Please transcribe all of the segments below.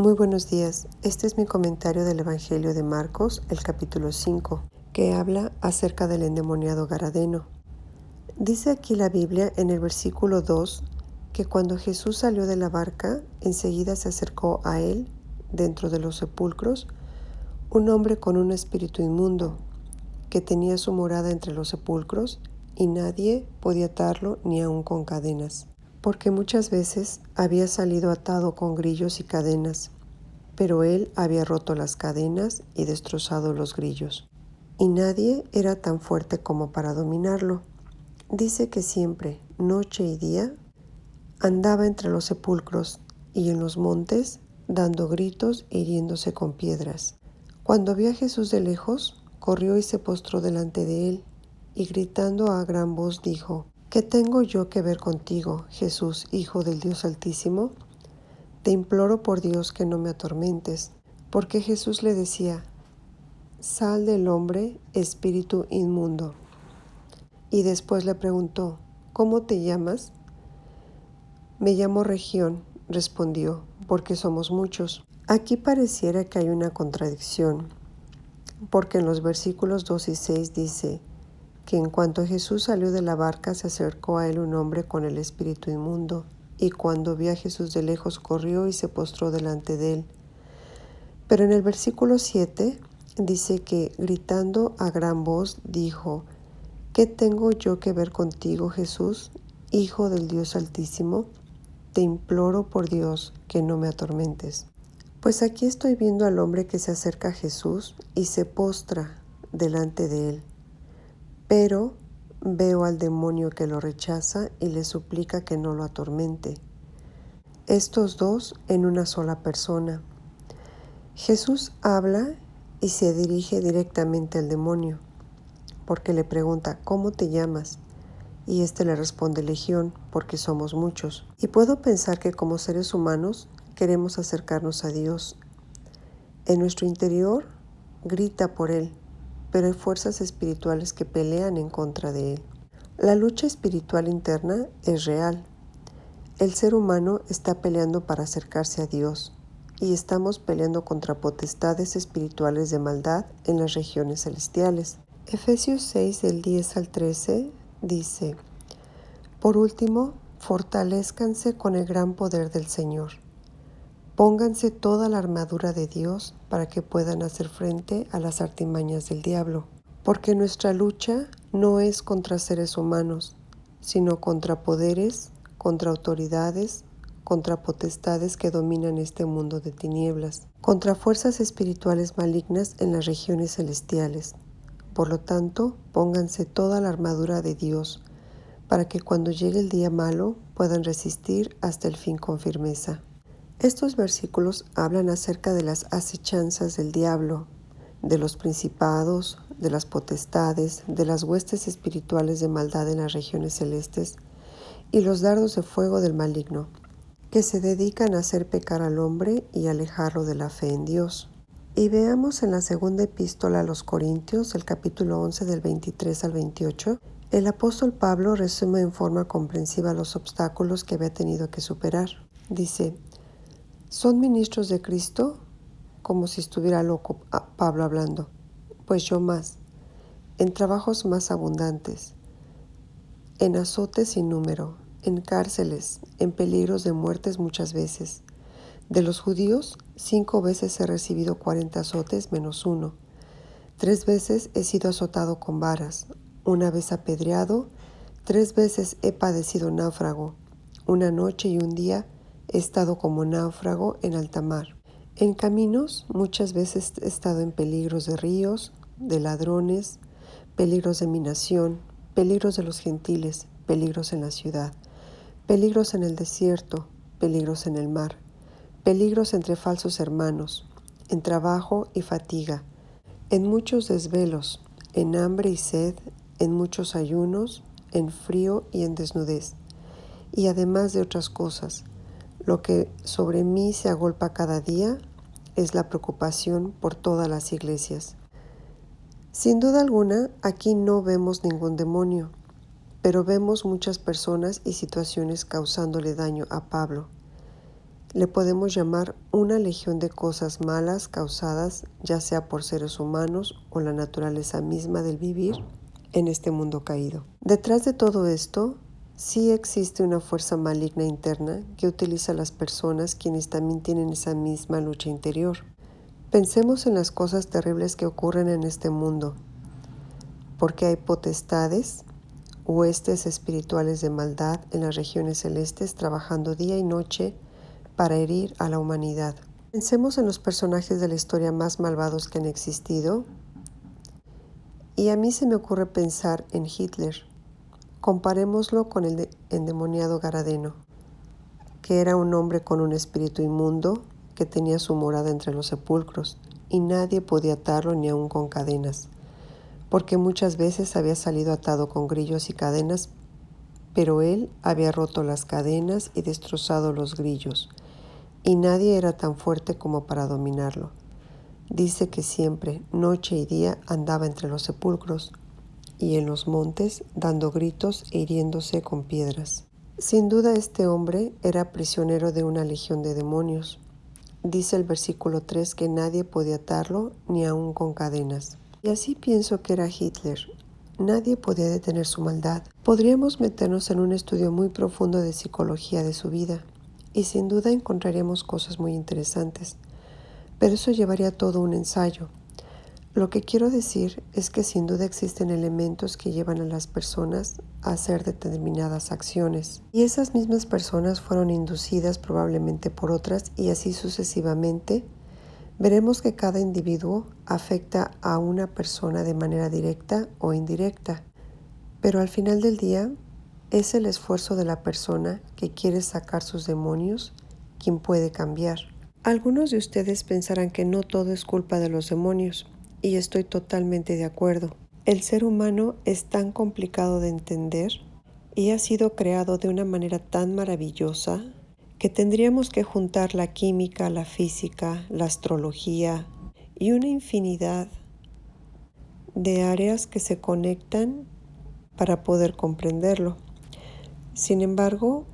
Muy buenos días. Este es mi comentario del Evangelio de Marcos, el capítulo 5, que habla acerca del endemoniado Gadareno. Dice aquí la Biblia en el versículo 2 que cuando Jesús salió de la barca, enseguida se acercó a él, dentro de los sepulcros, un hombre con un espíritu inmundo, que tenía su morada entre los sepulcros, y nadie podía atarlo ni aun con cadenas, porque muchas veces había salido atado con grillos y cadenas, pero él había roto las cadenas y destrozado los grillos, y nadie era tan fuerte como para dominarlo. Dice que siempre, noche y día, andaba entre los sepulcros y en los montes, dando gritos e hiriéndose con piedras. Cuando vio a Jesús de lejos, corrió y se postró delante de él, y gritando a gran voz dijo: ¿Qué tengo yo que ver contigo, Jesús, Hijo del Dios Altísimo? Te imploro por Dios que no me atormentes. Porque Jesús le decía: Sal del hombre, espíritu inmundo. Y después le preguntó: ¿Cómo te llamas? Me llamo Región, respondió, porque somos muchos. Aquí pareciera que hay una contradicción, porque en los versículos 2 y 6 dice que en cuanto Jesús salió de la barca se acercó a él un hombre con el espíritu inmundo, y cuando vio a Jesús de lejos corrió y se postró delante de él. Pero en el versículo 7 dice que gritando a gran voz dijo: ¿Qué tengo yo que ver contigo, Jesús, Hijo del Dios Altísimo? Te imploro por Dios que no me atormentes. Pues aquí estoy viendo al hombre que se acerca a Jesús y se postra delante de él, pero veo al demonio que lo rechaza y le suplica que no lo atormente. Estos dos en una sola persona. Jesús habla y se dirige directamente al demonio, porque le pregunta: ¿Cómo te llamas? Y éste le responde: Legión, porque somos muchos. Y puedo pensar que como seres humanos queremos acercarnos a Dios. En nuestro interior grita por Él, pero hay fuerzas espirituales que pelean en contra de Él. La lucha espiritual interna es real. El ser humano está peleando para acercarse a Dios, y estamos peleando contra potestades espirituales de maldad en las regiones celestiales. Efesios 6 del 10 al 13 dice: Por último, fortalézcanse con el gran poder del Señor. Pónganse toda la armadura de Dios para que puedan hacer frente a las artimañas del diablo, porque nuestra lucha no es contra seres humanos, sino contra poderes, contra autoridades, contra potestades que dominan este mundo de tinieblas, contra fuerzas espirituales malignas en las regiones celestiales. Por lo tanto, pónganse toda la armadura de Dios, para que cuando llegue el día malo puedan resistir hasta el fin con firmeza. Estos versículos hablan acerca de las acechanzas del diablo, de los principados, de las potestades, de las huestes espirituales de maldad en las regiones celestes y los dardos de fuego del maligno, que se dedican a hacer pecar al hombre y alejarlo de la fe en Dios. Y veamos en la segunda epístola a los Corintios, el capítulo 11 del 23 al 28, el apóstol Pablo resume en forma comprensiva los obstáculos que había tenido que superar. Dice: ¿Son ministros de Cristo? Como si estuviera loco Pablo hablando. Pues yo más, en trabajos más abundantes, en azotes sin número, en cárceles, en peligros de muertes muchas veces. De los judíos, 5 veces he recibido 40 azotes menos 1. 3 veces he sido azotado con varas, 1 vez apedreado, 3 veces he padecido náufrago, 1 noche y 1 día he estado como náufrago en alta mar. En caminos muchas veces he estado en peligros de ríos, de ladrones, peligros de mi nación, peligros de los gentiles, peligros en la ciudad, peligros en el desierto, peligros en el mar, peligros entre falsos hermanos, en trabajo y fatiga, en muchos desvelos, en hambre y sed, en muchos ayunos, en frío y en desnudez, y además de otras cosas. Lo que sobre mí se agolpa cada día es la preocupación por todas las iglesias. Sin duda alguna, aquí no vemos ningún demonio, pero vemos muchas personas y situaciones causándole daño a Pablo. Le podemos llamar una legión de cosas malas causadas ya sea por seres humanos o la naturaleza misma del vivir en este mundo caído. Detrás de todo esto, sí existe una fuerza maligna interna que utiliza a las personas quienes también tienen esa misma lucha interior. Pensemos en las cosas terribles que ocurren en este mundo, porque hay potestades, huestes espirituales de maldad en las regiones celestes trabajando día y noche para herir a la humanidad. Pensemos en los personajes de la historia más malvados que han existido, y a mí se me ocurre pensar en Hitler. Comparémoslo con el endemoniado Garadeno, que era un hombre con un espíritu inmundo que tenía su morada entre los sepulcros, y nadie podía atarlo ni aun con cadenas, porque muchas veces había salido atado con grillos y cadenas, pero él había roto las cadenas y destrozado los grillos, y nadie era tan fuerte como para dominarlo. Dice que siempre, noche y día, andaba entre los sepulcros y en los montes, dando gritos e hiriéndose con piedras. Sin duda este hombre era prisionero de una legión de demonios. Dice el versículo 3 que nadie podía atarlo ni aun con cadenas. Y así pienso que era Hitler. Nadie podía detener su maldad. Podríamos meternos en un estudio muy profundo de psicología de su vida, y sin duda encontraríamos cosas muy interesantes, pero eso llevaría todo un ensayo. Lo que quiero decir es que sin duda existen elementos que llevan a las personas a hacer determinadas acciones, y esas mismas personas fueron inducidas probablemente por otras, y así sucesivamente. Veremos que cada individuo afecta a una persona de manera directa o indirecta, pero al final del día es el esfuerzo de la persona que quiere sacar sus demonios quien puede cambiar. Algunos de ustedes pensarán que no todo es culpa de los demonios, y estoy totalmente de acuerdo. El ser humano es tan complicado de entender y ha sido creado de una manera tan maravillosa que tendríamos que juntar la química, la física, la astrología y una infinidad de áreas que se conectan para poder comprenderlo. Sin embargo,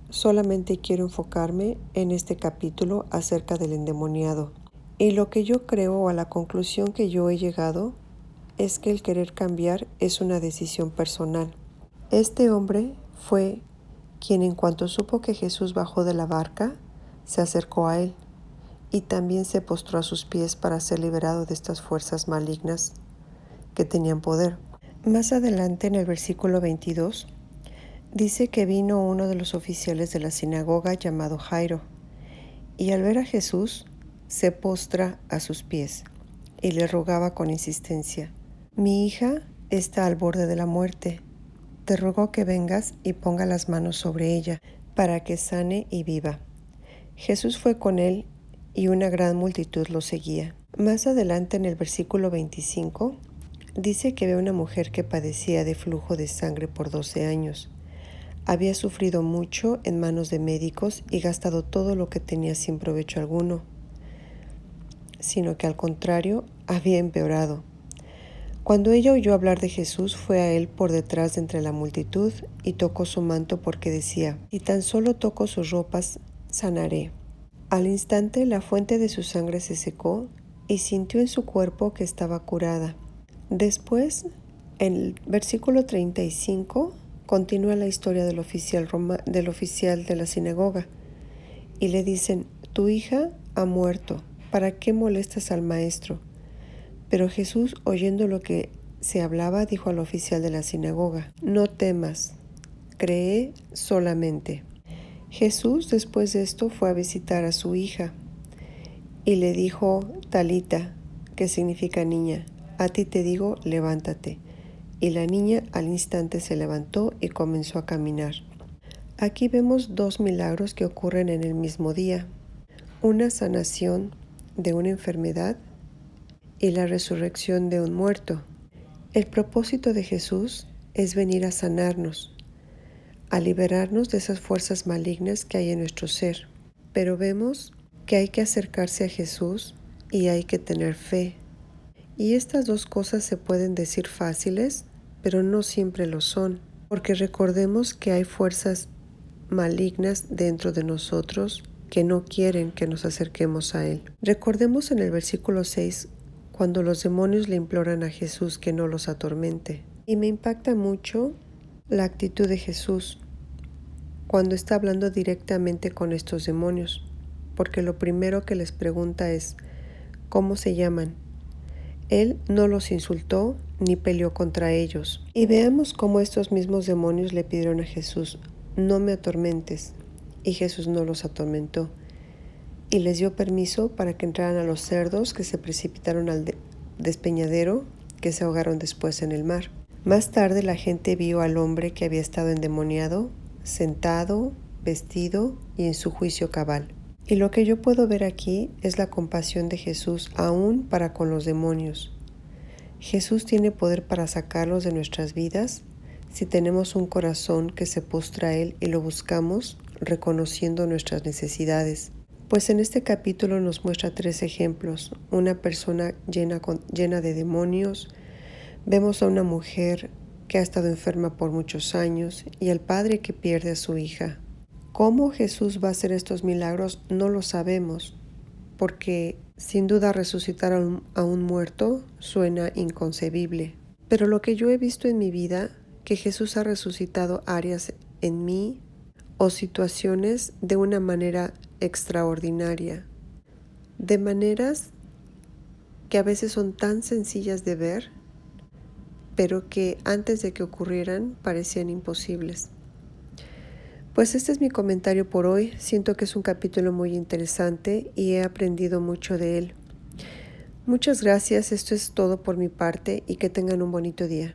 solamente quiero enfocarme en este capítulo acerca del endemoniado. Y lo que yo creo, o a la conclusión que yo he llegado, es que el querer cambiar es una decisión personal. Este hombre fue quien, en cuanto supo que Jesús bajó de la barca, se acercó a él y también se postró a sus pies para ser liberado de estas fuerzas malignas que tenían poder. Más adelante, en el versículo 22, dice que vino uno de los oficiales de la sinagoga llamado Jairo, y al ver a Jesús, se postra a sus pies y le rogaba con insistencia: mi hija está al borde de la muerte. Te ruego que vengas y ponga las manos sobre ella para que sane y viva. Jesús fue con él y una gran multitud lo seguía. Más adelante, en el versículo 25, dice que ve una mujer que padecía de flujo de sangre por 12 años. Había sufrido mucho en manos de médicos y gastado todo lo que tenía sin provecho alguno, sino que al contrario había empeorado. Cuando ella oyó hablar de Jesús, fue a él por detrás de entre la multitud y tocó su manto, porque decía: si tan solo toco sus ropas, sanaré. Al instante la fuente de su sangre se secó y sintió en su cuerpo que estaba curada. Después, en el versículo 35, continúa la historia del oficial de la sinagoga, y le dicen: tu hija ha muerto, ¿para qué molestas al maestro? Pero Jesús, oyendo lo que se hablaba, dijo al oficial de la sinagoga: no temas, cree solamente. Jesús, después de esto, fue a visitar a su hija y le dijo: Talita, que significa niña, a ti te digo, levántate. Y la niña al instante se levantó y comenzó a caminar. Aquí vemos dos milagros que ocurren en el mismo día: una sanación de una enfermedad y la resurrección de un muerto. El propósito de Jesús es venir a sanarnos, a liberarnos de esas fuerzas malignas que hay en nuestro ser. Pero vemos que hay que acercarse a Jesús y hay que tener fe. Y estas dos cosas se pueden decir fáciles, pero no siempre lo son, porque recordemos que hay fuerzas malignas dentro de nosotros que no quieren que nos acerquemos a Él. Recordemos en el versículo 6 cuando los demonios le imploran a Jesús que no los atormente. Y me impacta mucho la actitud de Jesús cuando está hablando directamente con estos demonios, porque lo primero que les pregunta es, ¿cómo se llaman? Él no los insultó ni peleó contra ellos. Y veamos cómo estos mismos demonios le pidieron a Jesús, no me atormentes. Y Jesús no los atormentó. Y les dio permiso para que entraran a los cerdos que se precipitaron al despeñadero, que se ahogaron después en el mar. Más tarde la gente vio al hombre que había estado endemoniado, sentado, vestido y en su juicio cabal. Y lo que yo puedo ver aquí es la compasión de Jesús aún para con los demonios. Jesús tiene poder para sacarlos de nuestras vidas si tenemos un corazón que se postra a Él y lo buscamos reconociendo nuestras necesidades. Pues en este capítulo nos muestra 3 ejemplos. Una persona llena de demonios, vemos a una mujer que ha estado enferma por muchos años y al padre que pierde a su hija. ¿Cómo Jesús va a hacer estos milagros? No lo sabemos, porque sin duda resucitar a un muerto suena inconcebible. Pero lo que yo he visto en mi vida, que Jesús ha resucitado áreas en mí o situaciones de una manera extraordinaria, de maneras que a veces son tan sencillas de ver, pero que antes de que ocurrieran parecían imposibles. Pues este es mi comentario por hoy. Siento que es un capítulo muy interesante y he aprendido mucho de él. Muchas gracias, esto es todo por mi parte y que tengan un bonito día.